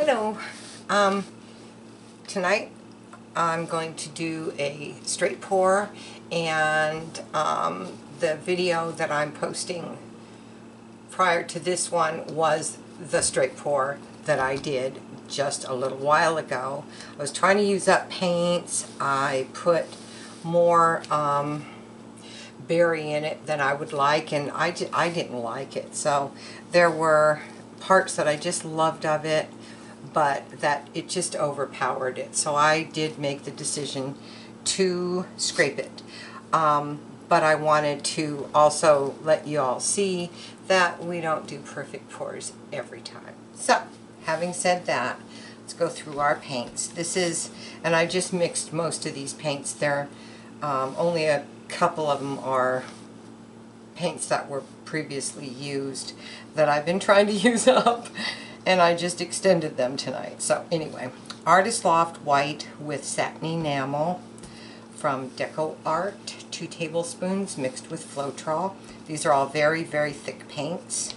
Hello. Um, Tonight I'm going to do a straight pour, and the video that I'm posting prior to this one was the straight pour that I did just a little while ago. I was trying to use up paints. I put more berry in it than I would like, and I didn't like it. So there were parts that I just loved of it, but that it just overpowered it. So I did make the decision to scrape it. But I wanted to also let you all see that we don't do perfect pours every time. So, having said that, let's go through our paints. This is, and I just mixed most of these paints. There, only a couple of them are paints that were previously used that I've been trying to use up, and I just extended them tonight. So anyway, Artist Loft White with Satin Enamel from Deco Art, 2 tablespoons mixed with floetrol. These are all very, very thick paints.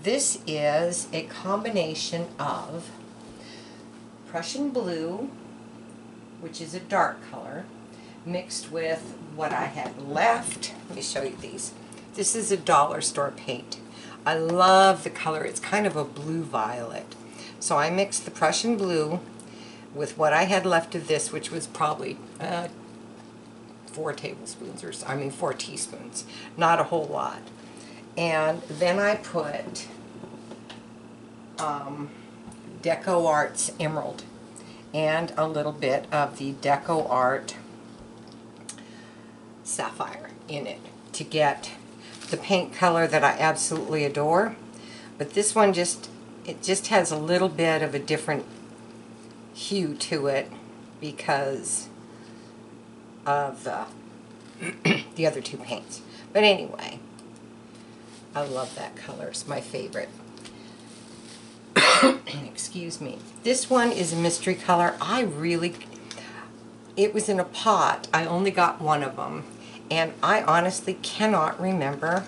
This is a combination of Prussian Blue, which is a dark color, mixed with what I had left. Let me show you these. This is a dollar store paint. I love the color. It's kind of a blue violet. So I mixed the Prussian Blue with what I had left of this, which was probably 4 tablespoons, or 4 teaspoons. Not a whole lot. And then I put Deco Art's Emerald and a little bit of the Deco Art Sapphire in it to get the paint color that I absolutely adore. But this one just has a little bit of a different hue to it because of the other 2 paints. But anyway, I love that color. It's my favorite. Excuse me. This one is a mystery color. It was in a pot. I only got one of them, and I honestly cannot remember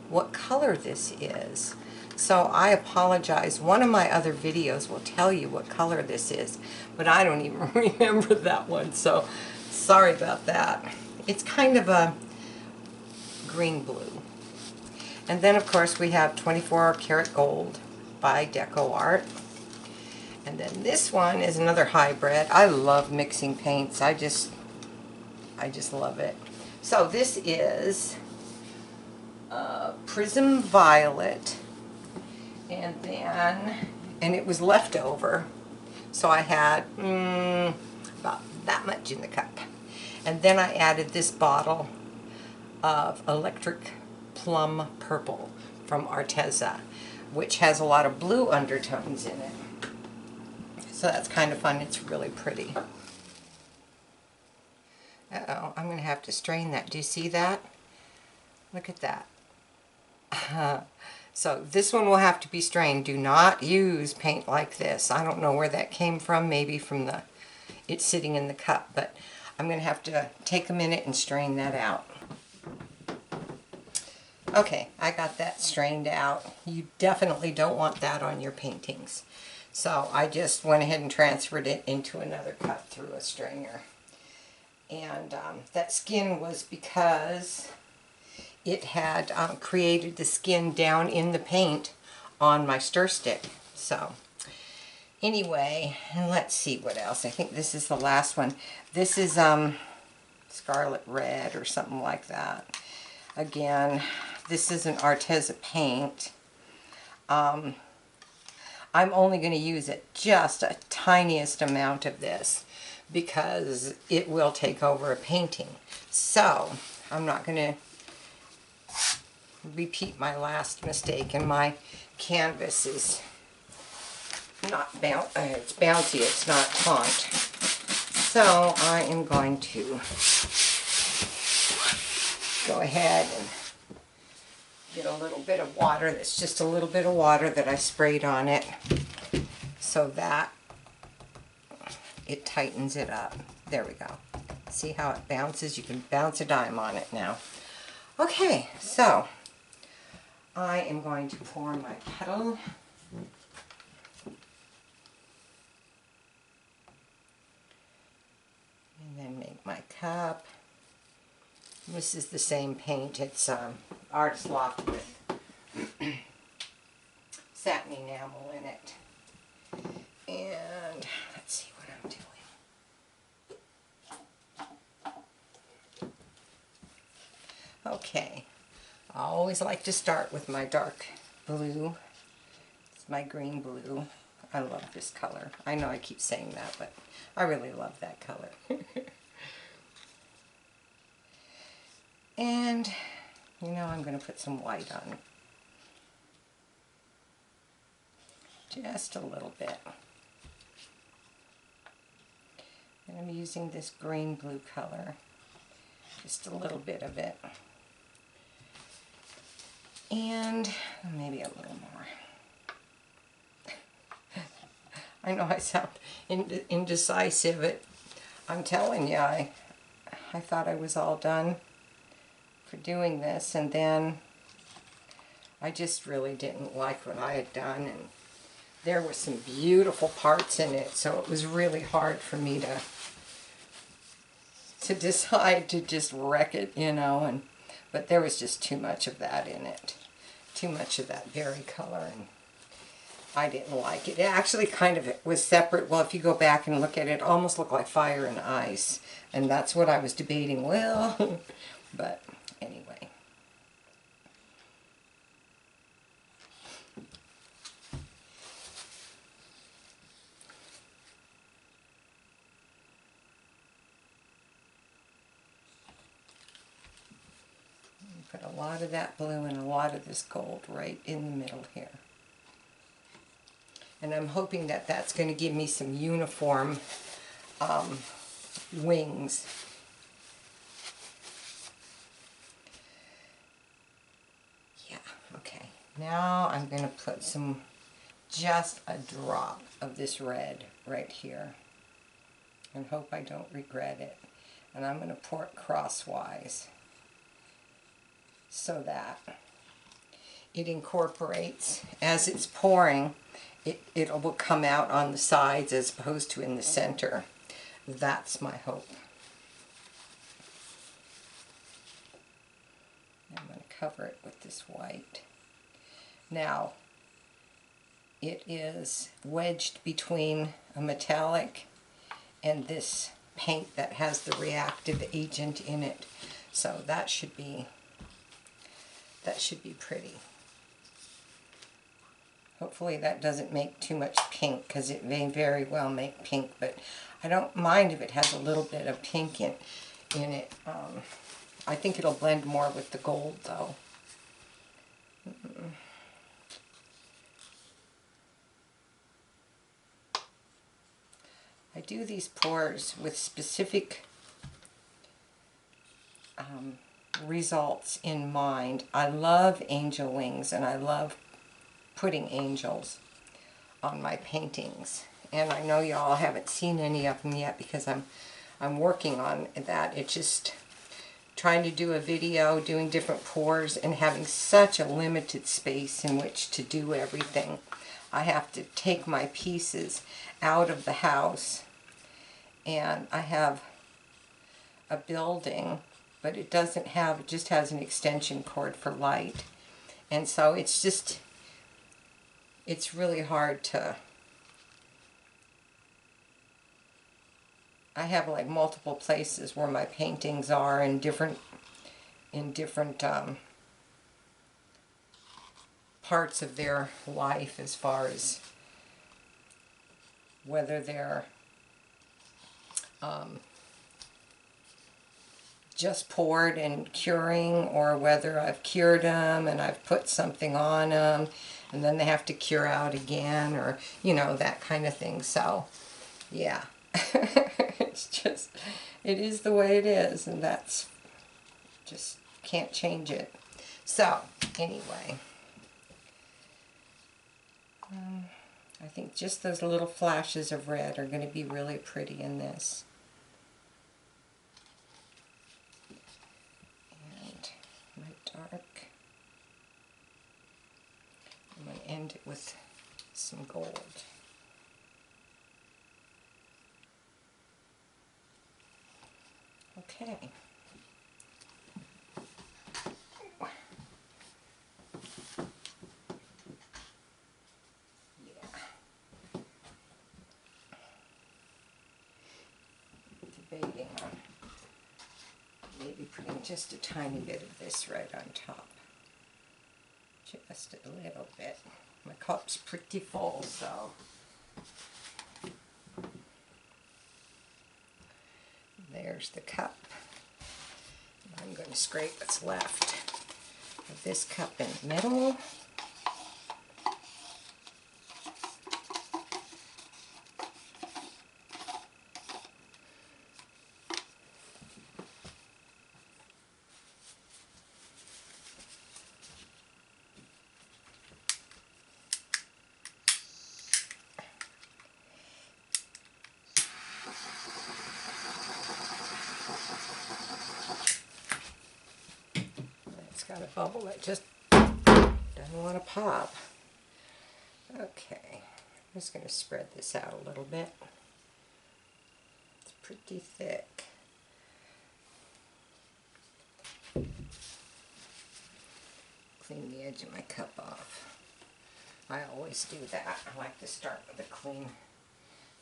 what color this is. So I apologize. One of my other videos will tell you what color this is, but I don't even remember that one, so sorry about that. It's kind of a green blue. And then of course we have 24 karat gold by Deco Art. And then this one is another hybrid. I love mixing paints. I just love it. So this is Prism Violet, and it was leftover, so I had about that much in the cup. And then I added this bottle of Electric Plum Purple from Arteza, which has a lot of blue undertones in it. So that's kind of fun. It's really pretty. Uh-oh, I'm going to have to strain that. Do you see that? Look at that. So this one will have to be strained. Do not use paint like this. I don't know where that came from. Maybe from it's sitting in the cup. But I'm going to have to take a minute and strain that out. Okay, I got that strained out. You definitely don't want that on your paintings. So I just went ahead and transferred it into another cup through a strainer. And that skin was because it had created the skin down in the paint on my stir stick. So anyway, and let's see what else. I think this is the last one. This is Scarlet Red or something like that. Again, this is an Arteza paint. I'm only going to use it just a tiniest amount of this because it will take over a painting. So I'm not going to repeat my last mistake, and my canvas is not it's bouncy, it's not taut. So I am going to go ahead and get a little bit of water. That's just a little bit of water that I sprayed on it so that it tightens it up. There we go. See how it bounces? You can bounce a dime on it now. Okay, so I am going to pour my kettle this is the same paint. It's Artist Loft with satin enamel in it. And let's see what I'm doing. Okay, I always like to start with my dark blue. It's my green blue. I love this color. I know I keep saying that, but I really love that color. And, you know, I'm going to put some white on. Just a little bit. And I'm using this green-blue color. Just a little bit of it. And maybe a little more. I know I sound indecisive, but I'm telling you, I thought I was all done for doing this, and then I just really didn't like what I had done, and there were some beautiful parts in it, so it was really hard for me to decide to just wreck it, you know, but there was just too much of that in it, too much of that berry color, and I didn't like it. It actually kind of was separate. Well, if you go back and look at it, it almost looked like fire and ice. And that's what I was debating. Well, but anyway. Put a lot of that blue and a lot of this gold right in the middle here. And I'm hoping that that's going to give me some uniform wings. Yeah, okay. Now I'm going to put just a drop of this red right here. And hope I don't regret it. And I'm going to pour it crosswise so that it incorporates as it's pouring. It will come out on the sides as opposed to in the center. That's my hope. I'm going to cover it with this white. Now, it is wedged between a metallic and this paint that has the reactive agent in it. So that should be pretty. Hopefully that doesn't make too much pink, because it may very well make pink, but I don't mind if it has a little bit of pink in it. I think it'll blend more with the gold, though. I do these pours with specific results in mind. I love angel wings, and I love putting angels on my paintings, and I know y'all haven't seen any of them yet because I'm working on that. It's just trying to do a video, doing different pours, and having such a limited space in which to do everything. I have to take my pieces out of the house, and I have a building, but it doesn't have, it just has an extension cord for light, and so it's really hard to, I have like multiple places where my paintings are in different parts of their life, as far as whether they're just poured and curing, or whether I've cured them and I've put something on them and then they have to cure out again, or, you know, that kind of thing. So, yeah. It's just, it is the way it is, and that's, just can't change it. So, anyway. I think just those little flashes of red are going to be really pretty in this. And my dark. I'm going to end it with some gold. Okay. putting just a tiny bit of this right on top. Just a little bit. My cup's pretty full, so. There's the cup. I'm going to scrape what's left of this cup in the middle. Got a bubble that just doesn't want to pop. Okay, I'm just going to spread this out a little bit. It's pretty thick. Clean the edge of my cup off. I always do that. I like to start with a clean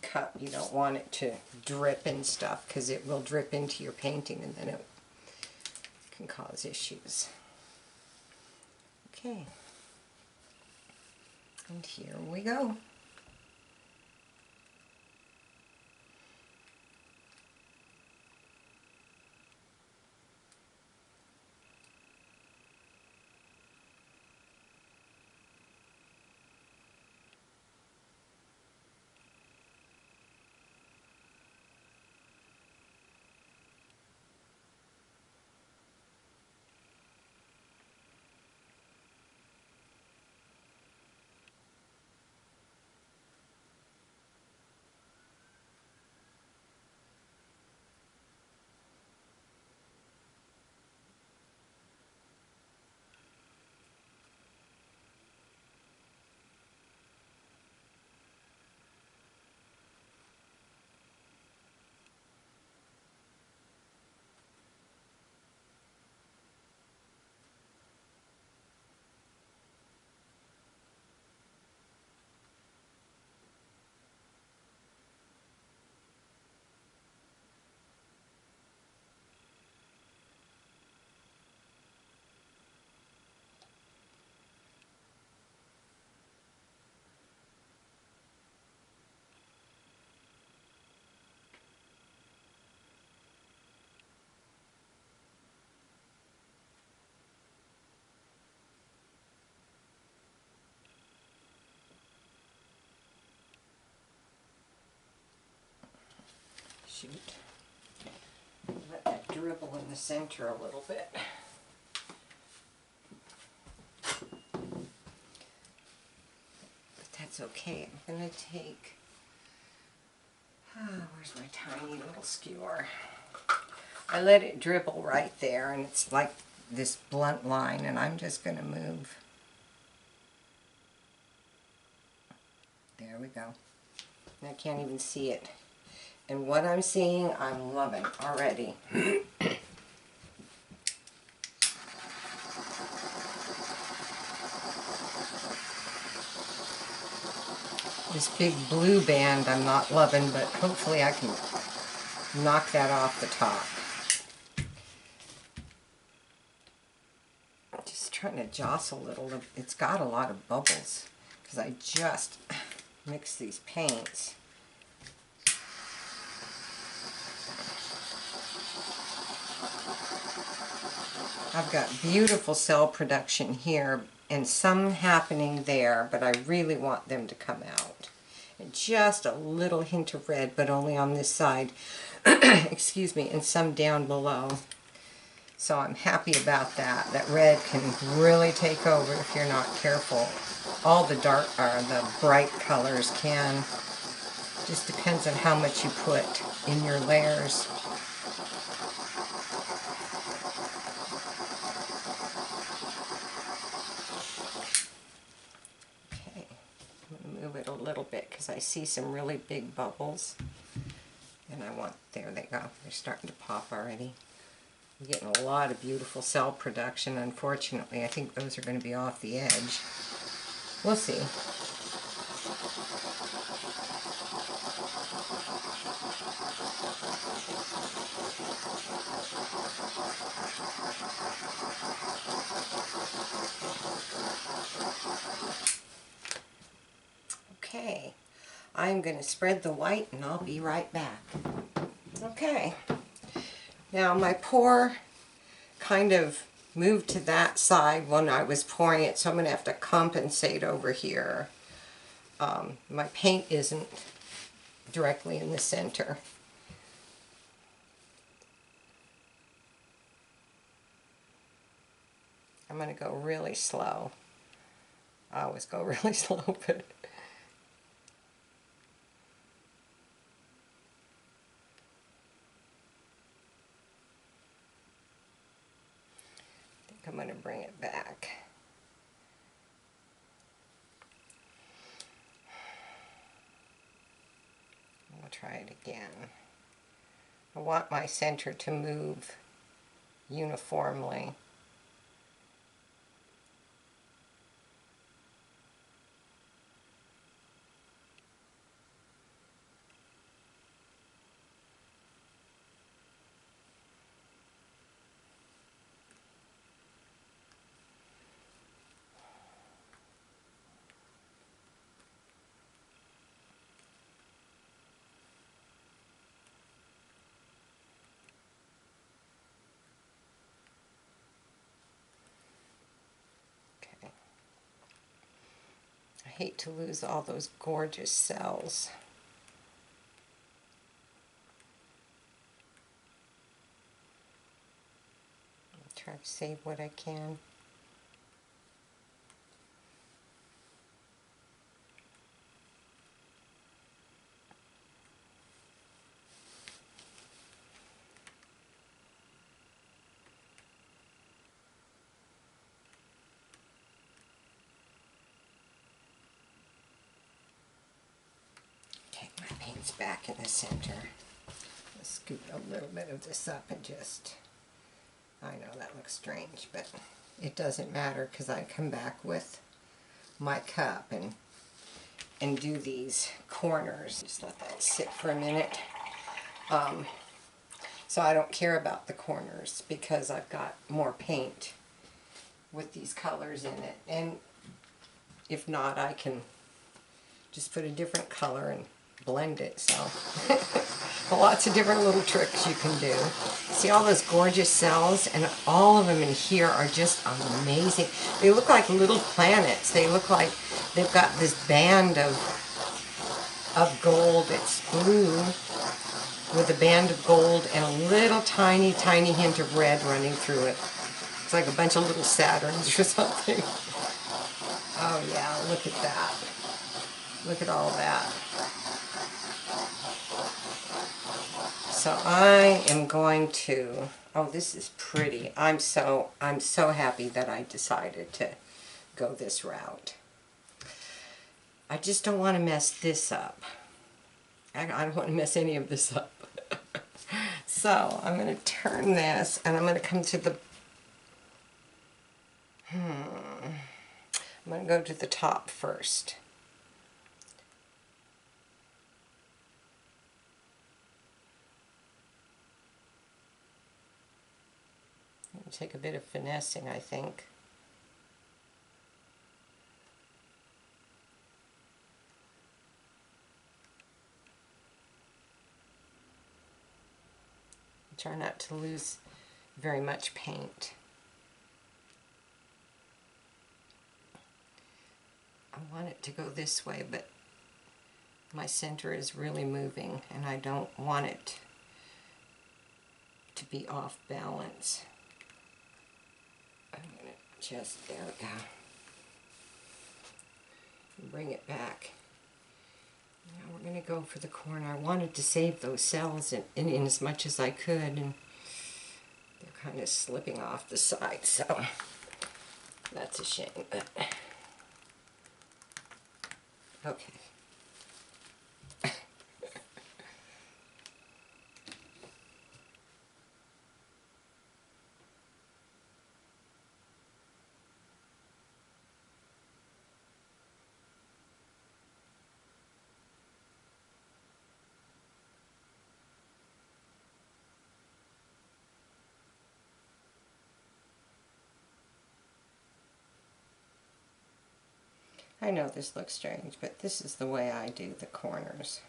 cup. You don't want it to drip and stuff because it will drip into your painting and then it can cause issues. Okay, and here we go. Shoot. Let that dribble in the center a little bit. But that's okay. I'm going to take, where's my tiny little skewer? I let it dribble right there and it's like this blunt line and I'm just going to move. There we go. I can't even see it. And what I'm seeing, I'm loving already. This big blue band I'm not loving, but hopefully I can knock that off the top. Just trying to jostle a little. It's got a lot of bubbles because I just mixed these paints. I've got beautiful cell production here and some happening there, but I really want them to come out. And just a little hint of red, but only on this side, excuse me, and some down below. So I'm happy about that. That red can really take over if you're not careful. All the dark, or the bright colors can. Just depends on how much you put in your layers. A little bit because I see some really big bubbles and I want, there they go, they're starting to pop already. I'm getting a lot of beautiful cell production. Unfortunately, I think those are going to be off the edge. We'll see. Okay, I'm going to spread the white and I'll be right back. Okay, now my pour kind of moved to that side when I was pouring it, so I'm going to have to compensate over here. My paint isn't directly in the center. I'm going to go really slow. I always go really slow, but I think I'm going to bring it back. I'll try it again. I want my center to move uniformly. Okay. I hate to lose all those gorgeous cells. I'll try to save what I can. Okay, my paint's back in the center. Let's scoop a little bit of this up and just, I know that looks strange, but it doesn't matter because I come back with my cup and do these corners. Just let that sit for a minute. So I don't care about the corners because I've got more paint with these colors in it. And if not, I can just put a different color and blend it. So lots of different little tricks you can do. See all those gorgeous cells, and all of them in here are just amazing. They look like little planets. They look like they've got this band of gold. It's blue with a band of gold and a little tiny hint of red running through it. It's like a bunch of little Saturns or something. Oh yeah, look at that. Look at all that. So I am going to, oh, this is pretty. I'm so happy that I decided to go this route. I just don't want to mess this up. I don't want to mess any of this up. So I'm going to turn this, and I'm going to come to the, I'm going to go to the top first. It'll take a bit of finessing, I think. Try not to lose very much paint. I want it to go this way, but my center is really moving and I don't want it to be off balance. I'm going to just, there we go. Bring it back. Now we're going to go for the corner. I wanted to save those cells in as much as I could, and they're kind of slipping off the side, so that's a shame, but okay. I know this looks strange, but this is the way I do the corners.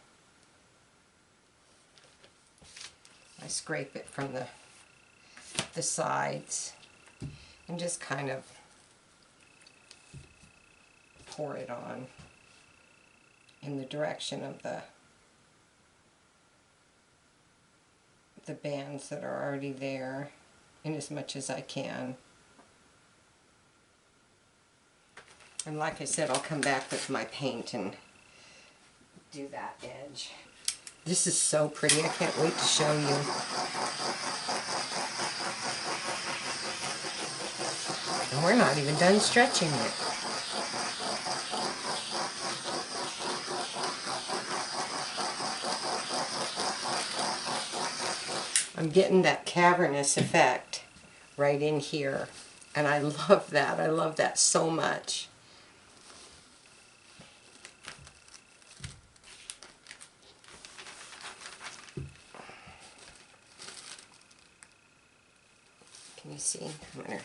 I scrape it from the sides and just kind of pour it on in the direction of the bands that are already there, in as much as I can. And like I said, I'll come back with my paint and do that edge. This is so pretty. I can't wait to show you. And we're not even done stretching it. I'm getting that cavernous effect right in here. And I love that. I love that so much. Can you see? I'm going to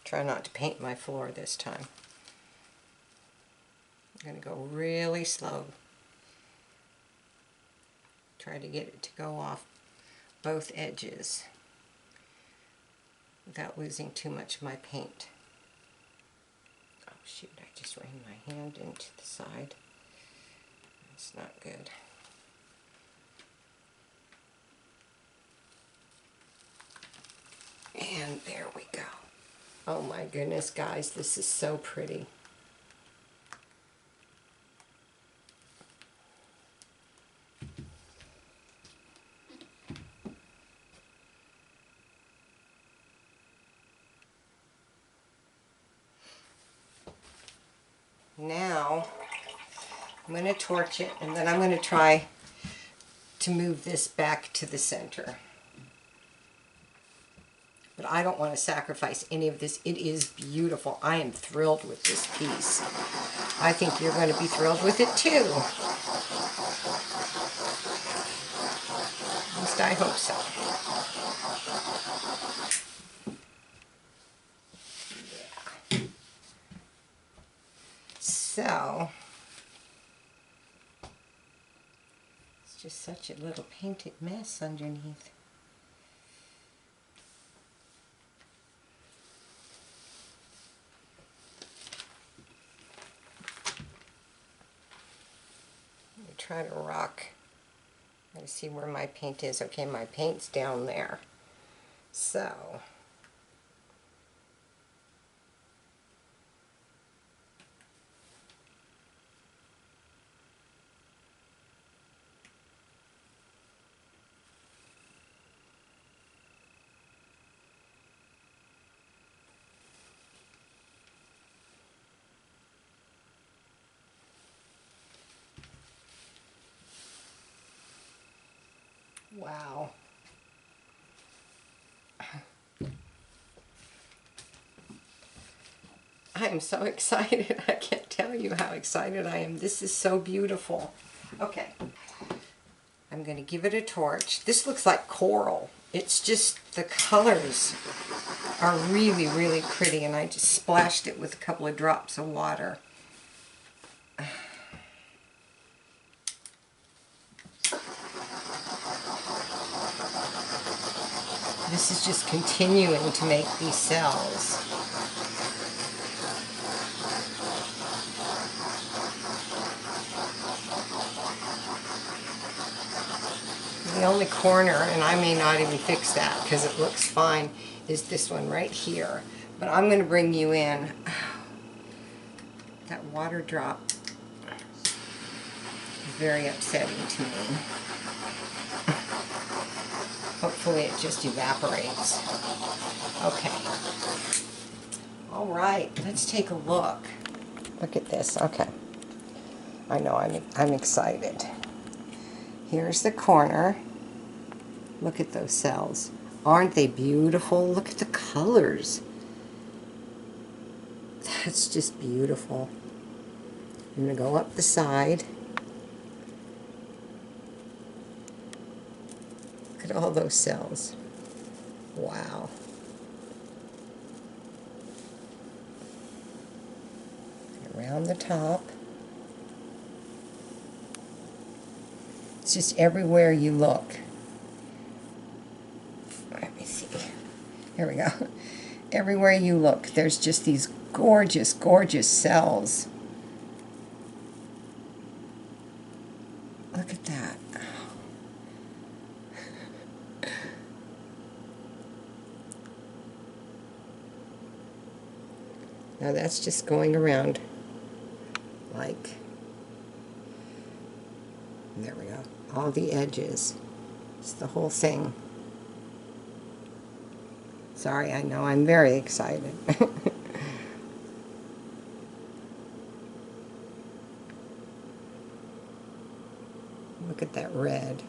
try not to paint my floor this time. I'm going to go really slow. Try to get it to go off both edges without losing too much of my paint. Oh shoot, I just ran my hand into the side. That's not good. And there we go. Oh my goodness, guys, this is so pretty. Now, I'm going to torch it, and then I'm going to try to move this back to the center. But I don't want to sacrifice any of this. It is beautiful. I am thrilled with this piece. I think you're going to be thrilled with it too. At least I hope so. Yeah. So, it's just such a little painted mess underneath. Try to rock. Let's see where my paint is. Okay, my paint's down there. So, wow. I am so excited. I can't tell you how excited I am. This is so beautiful. Okay. I'm going to give it a torch. This looks like coral. It's just, the colors are really, really pretty, and I just splashed it with a couple of drops of water. This is just continuing to make these cells. The only corner, and I may not even fix that because it looks fine, is this one right here. But I'm going to bring you in. That water drop is very upsetting to me. Hopefully it just evaporates. Okay. All right, let's take a look. Look at this. Okay. I know I'm excited. Here's the corner. Look at those cells. Aren't they beautiful? Look at the colors. That's just beautiful. I'm going to go up the side. Look at all those cells. Wow. around the top. It's just everywhere you look. Let me see. Here we go. Everywhere you look, there's just these gorgeous, gorgeous cells. Look at that. Now that's just going around like, there we go, all the edges. It's the whole thing. Sorry, I know I'm very excited. Look at that red.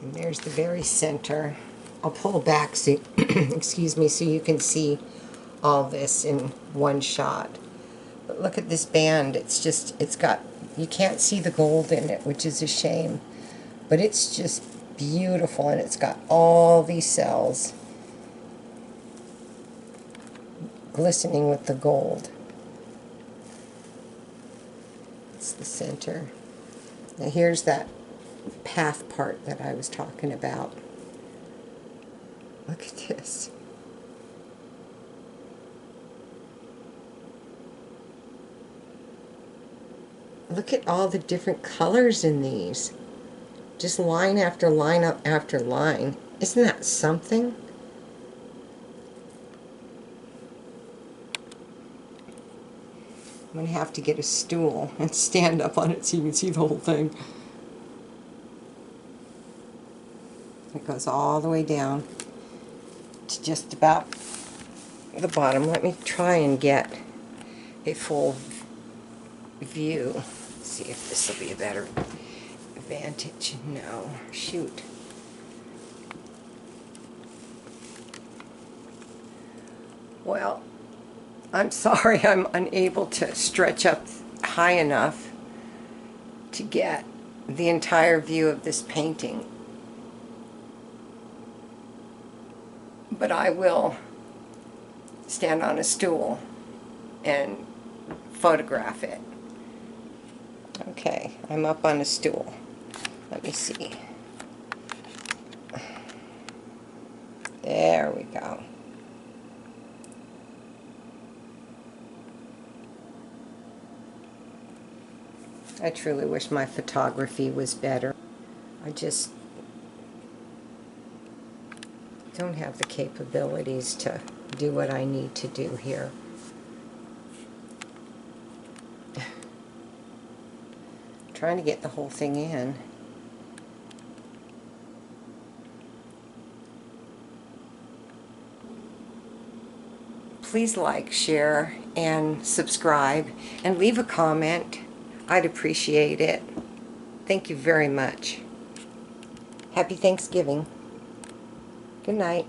And there's the very center. I'll pull back so excuse me, so you can see all this in one shot. But look at this band. It's just, it's got, you can't see the gold in it, which is a shame. But it's just beautiful, and it's got all these cells glistening with the gold. It's the center. Now here's that path part that I was talking about. Look at this. Look at all the different colors in these. Just line after line up after line. Isn't that something? I'm going to have to get a stool and stand up on it so you can see the whole thing. It goes all the way down to just about the bottom. Let me try and get a full view. Let's see if this will be a better vantage. No, shoot. Well, I'm sorry I'm unable to stretch up high enough to get the entire view of this painting. But I will stand on a stool and photograph it. Okay, I'm up on a stool. Let me see. There we go. I truly wish my photography was better. I just don't have the capabilities to do what I need to do here. Trying to get the whole thing in. Please like, share, and subscribe, and leave a comment. I'd appreciate it. Thank you very much. Happy Thanksgiving. Good night.